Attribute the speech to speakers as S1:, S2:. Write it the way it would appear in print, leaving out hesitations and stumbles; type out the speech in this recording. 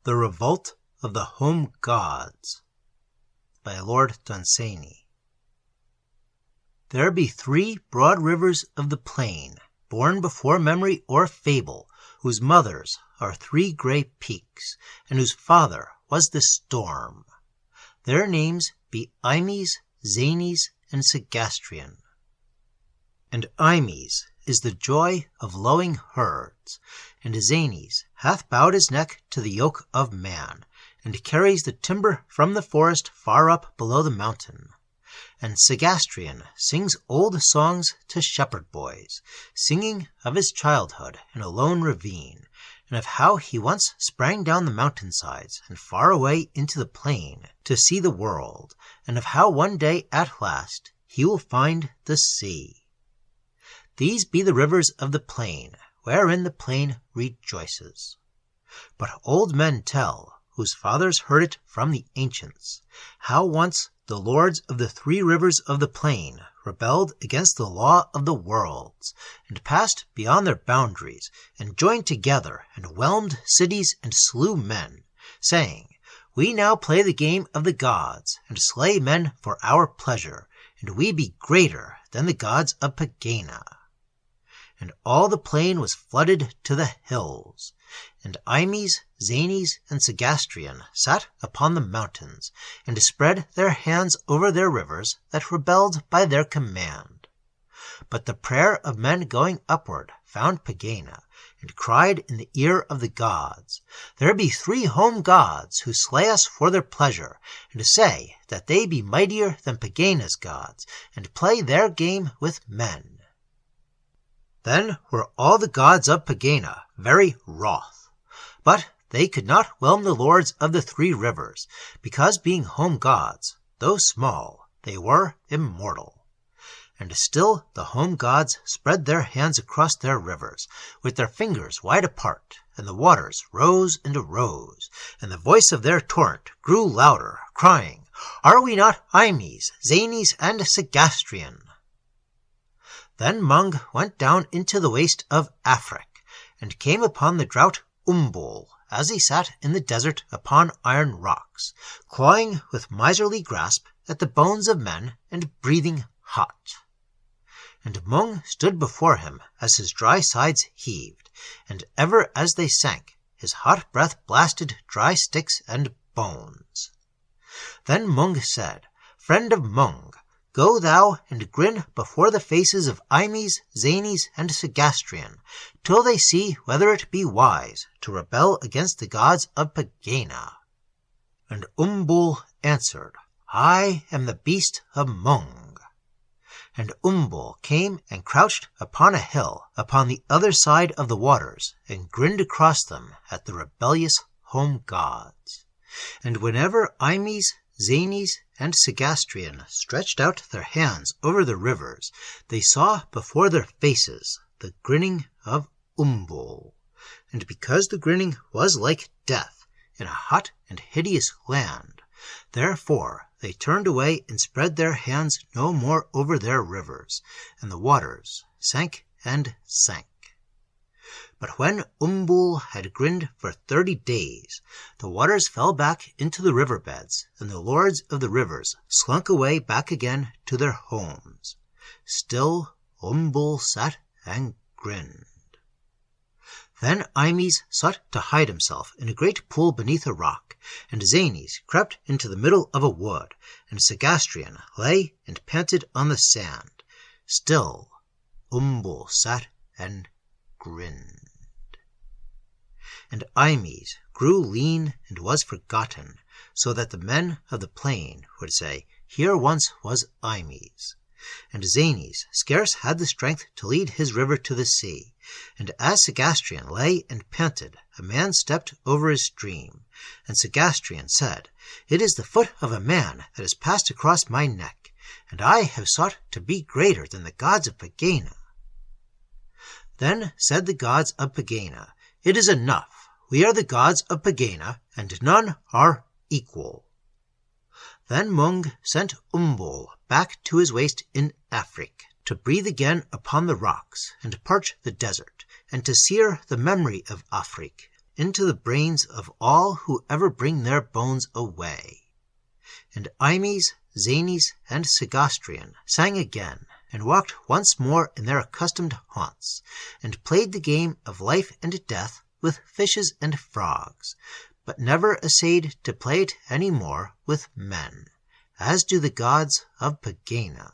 S1: The Revolt of the Home Gods by Lord Dunsany. There be 3 broad rivers of the plain, born before memory or fable, whose mothers are 3 grey peaks, and whose father was the storm. Their names be Imes, Zanes, and Sagastrian. And Imes is the joy of lowing herds, and Zanes hath bowed his neck to the yoke of man, and carries the timber from the forest far up below the mountain. And Sagastrian sings old songs to shepherd boys, singing of his childhood in a lone ravine, and of how he once sprang down the mountainsides and far away into the plain to see the world, and of how one day at last he will find the sea. These be the rivers of the plain, wherein the plain rejoices. But old men tell, whose fathers heard it from the ancients, how once the lords of the 3 rivers of the plain rebelled against the law of the worlds, and passed beyond their boundaries, and joined together, and whelmed cities and slew men, saying, "We now play the game of the gods, and slay men for our pleasure, and we be greater than the gods of Pegāna." And all the plain was flooded to the hills. And Imes, Zanes, and Sagastrian sat upon the mountains, and spread their hands over their rivers that rebelled by their command. But the prayer of men going upward found Pegāna, and cried in the ear of the gods, "There be 3 home gods who slay us for their pleasure, and say that they be mightier than Pegāna's gods, and play their game with men." Then were all the gods of Pegāna very wroth, but they could not whelm the lords of the 3 rivers, because being home gods, though small, they were immortal. And still the home gods spread their hands across their rivers, with their fingers wide apart, and the waters rose and rose, and the voice of their torrent grew louder, crying, "Are we not Imes, Zanes, and Sagastrian?" Then Mung went down into the waste of Afric, and came upon the drought Umbul, as he sat in the desert upon iron rocks, clawing with miserly grasp at the bones of men, and breathing hot. And Mung stood before him as his dry sides heaved, and ever as they sank, his hot breath blasted dry sticks and bones. Then Mung said, "Friend of Mung, go thou and grin before the faces of Imes, Zanes, and Sagastrian, till they see whether it be wise to rebel against the gods of Pegāna." And Umbul answered, "I am the beast of Mung." And Umbul came and crouched upon a hill upon the other side of the waters, and grinned across them at the rebellious home gods. And whenever Imes, Zanes, and Sagastrian stretched out their hands over the rivers, they saw before their faces the grinning of Umbul. And because the grinning was like death in a hot and hideous land, therefore they turned away and spread their hands no more over their rivers, and the waters sank and sank. But when Umbul had grinned for 30 days, the waters fell back into the river beds, and the lords of the rivers slunk away back again to their homes. Still Umbul sat and grinned. Then Imes sought to hide himself in a great pool beneath a rock, and Zanes crept into the middle of a wood, and Sagastrian lay and panted on the sand. Still Umbul sat and grinned. And Imes grew lean and was forgotten, so that the men of the plain would say, "Here once was Imes." And Zanes scarce had the strength to lead his river to the sea. And as Sagastrian lay and panted, a man stepped over his stream. And Sagastrian said, "It is the foot of a man that has passed across my neck, and I have sought to be greater than the gods of Pegāna." Then said the gods of Pegāna, "It is enough. We are the gods of Pegāna, and none are equal." Then Mung sent Umbul back to his waste in Afric, to breathe again upon the rocks, and parch the desert, and to sear the memory of Afric, into the brains of all who ever bring their bones away. And Imes, Zanies, and Segostrian sang again, and walked once more in their accustomed haunts, and played the game of life and death with fishes and frogs, but never essayed to play it any more with men, as do the gods of Pegāna.